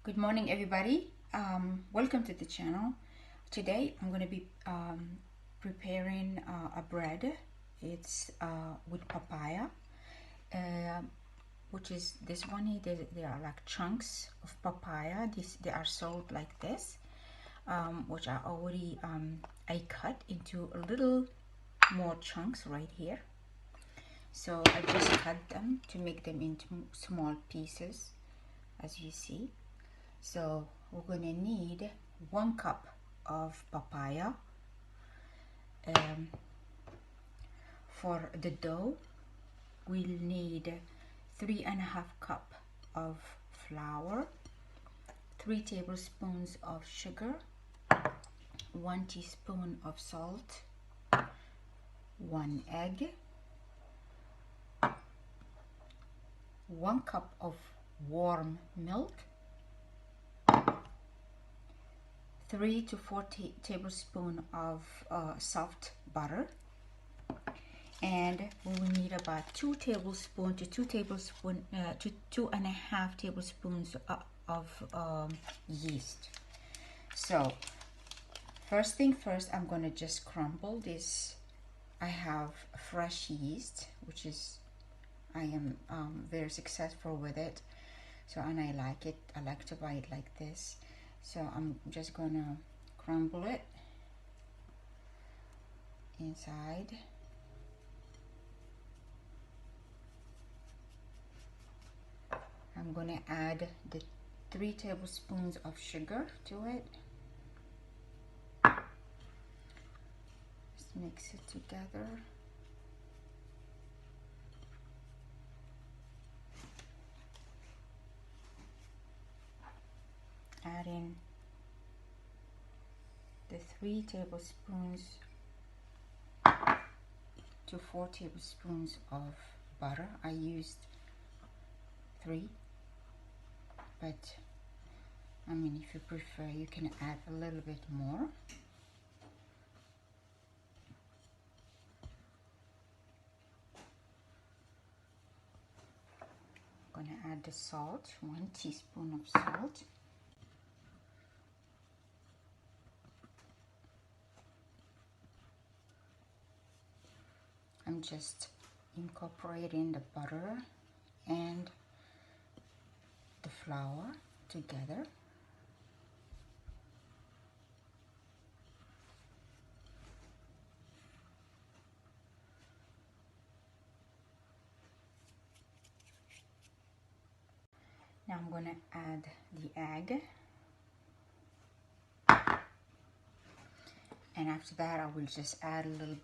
Good morning, everybody. Welcome to the channel. Today I'm going to be preparing a bread. It's with papaya, which is this one here. They are like chunks of papaya. They are sold like this, which I already I cut into a little more chunks right here. So I just cut them to make them into small pieces, as you see. So we're going to need 1 cup of papaya. For the dough, we'll need 3.5 cup of flour, 3 tablespoons of sugar, 1 teaspoon of salt, 1 egg, 1 cup of warm milk, 3 to 4 tablespoons of soft butter, and we will need about 2 tablespoons to 2.5 tablespoons of yeast. So first thing first, I'm going to just crumble this. I have fresh yeast, which is I am very successful with it. So, and I like it. I like to buy it like this. So I'm just gonna crumble it inside. I'm gonna add the 3 tablespoons of sugar to it. Just mix it together. Add in the 3 tablespoons to 4 tablespoons of butter. I used 3, but I mean, if you prefer, you can add a little bit more. I'm gonna add the salt, 1 teaspoon of salt. I'm just incorporating the butter and the flour together. Now I'm going to add the egg. And after that, I will just add a little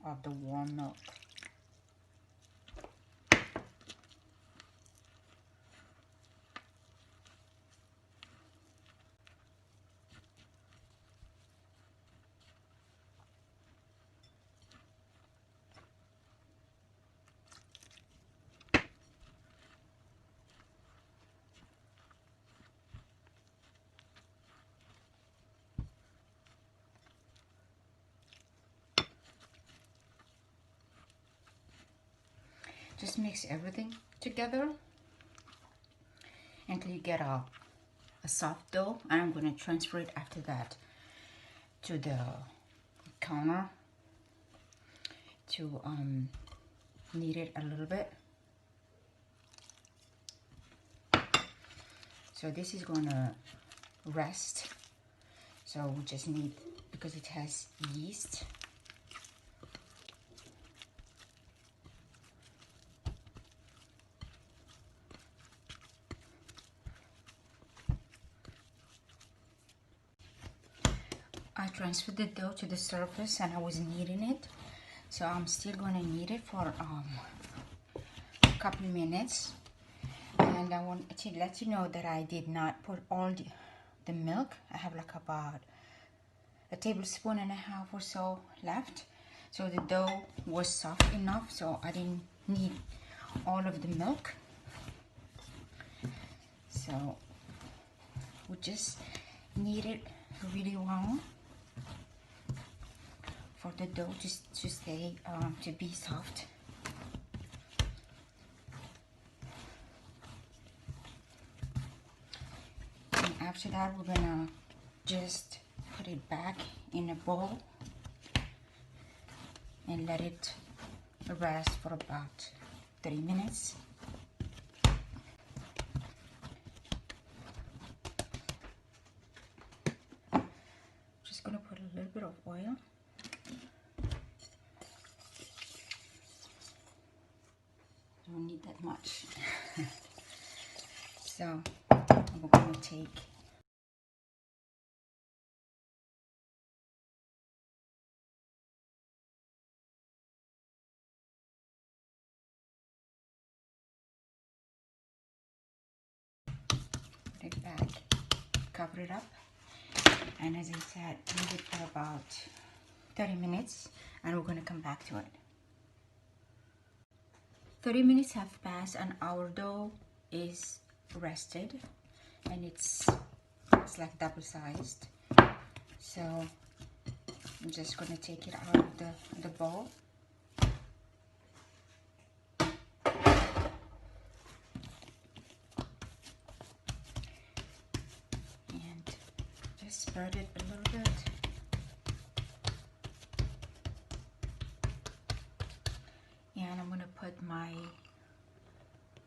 of the warm milk. Just mix everything together until you get a soft dough, and I'm going to transfer it after that to the counter to knead it a little bit. So this is going to rest. So we just need, because it has yeast, I transferred the dough to the surface and I was kneading it. So I'm still going to knead it for a couple minutes. And I want to let you know that I did not put all the milk. I have like about 1.5 tablespoons or so left. So the dough was soft enough, so I didn't need all of the milk. So we just knead it really well for the dough to stay to be soft. after that, we're gonna just put it back in a bowl and let it rest for about 30 minutes. Just gonna put a little bit of oil. Don't need that much. So we're gonna take it back, cover it up, and as I said, leave it for about 30 minutes, and we're gonna come back to it. 30 minutes have passed and our dough is rested, and it's like double sized. So I'm just gonna take it out of the bowl. Spread it a little bit. And I'm going to put my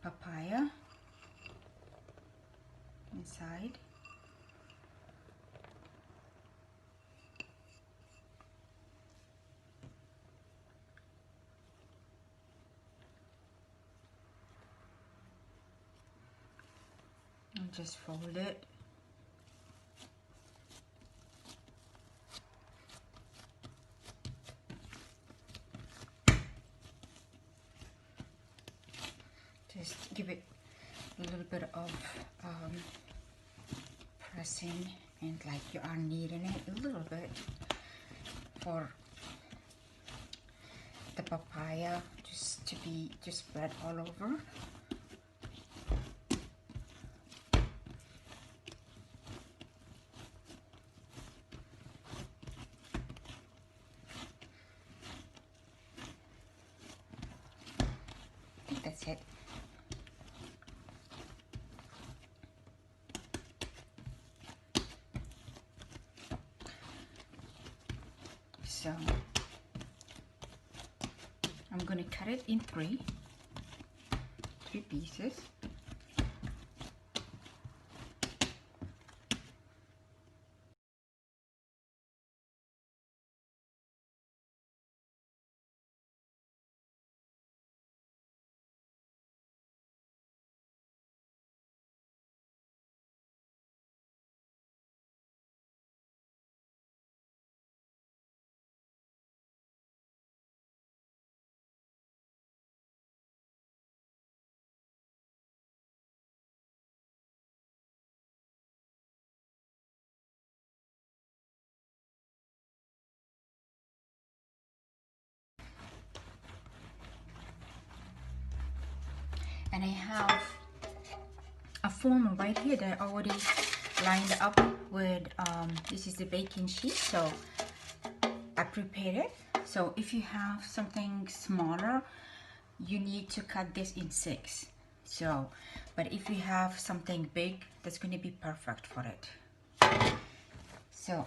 papaya inside. And just fold it. Just give it a little bit of pressing, and like you are kneading it a little bit for the papaya just to spread all over. I think that's it. So I'm going to cut it in three pieces. And I have a form right here that I already lined up with, this is the baking sheet, so I prepared it. So if you have something smaller, you need to cut this in 6. So, but if you have something big, that's going to be perfect for it. So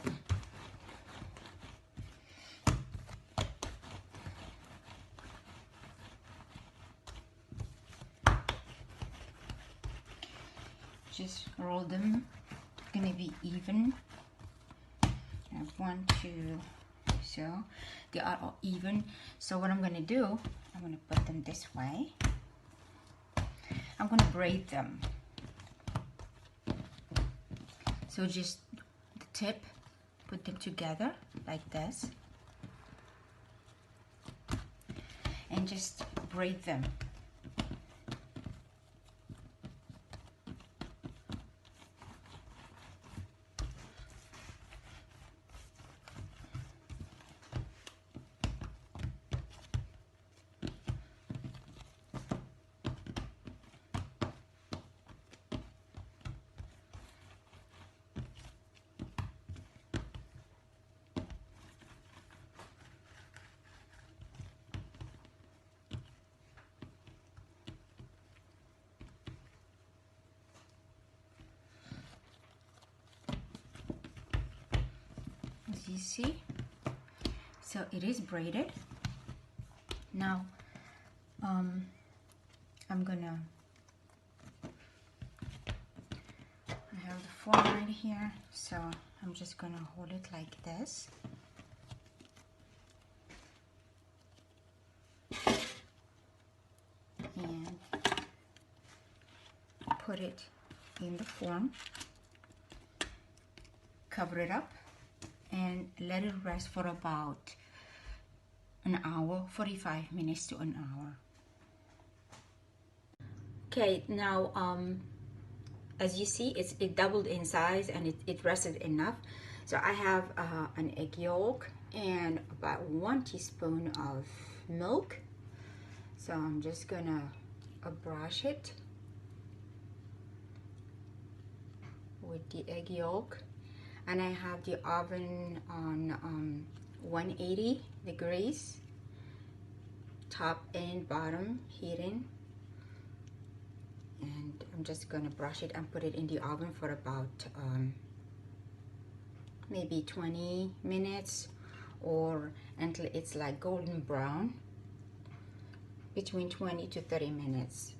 just roll them. It's gonna be even. I have 1, 2, so they are all even. So what I'm gonna do, I'm gonna put them this way. I'm gonna braid them. So just the tip, put them together like this, and just braid them. you see. So it is braided. Now I'm gonna, I have the form right here, so I'm just gonna hold it like this. And put it in the form, cover it up, and let it rest for about an hour, 45 minutes to an hour. Okay, now as you see, it doubled in size and it rested enough. So I have an egg yolk and about 1 teaspoon of milk. So I'm just gonna brush it with the egg yolk, and I have the oven on 180 degrees, top and bottom heating, and I'm just gonna brush it and put it in the oven for about maybe 20 minutes or until it's like golden brown, between 20 to 30 minutes.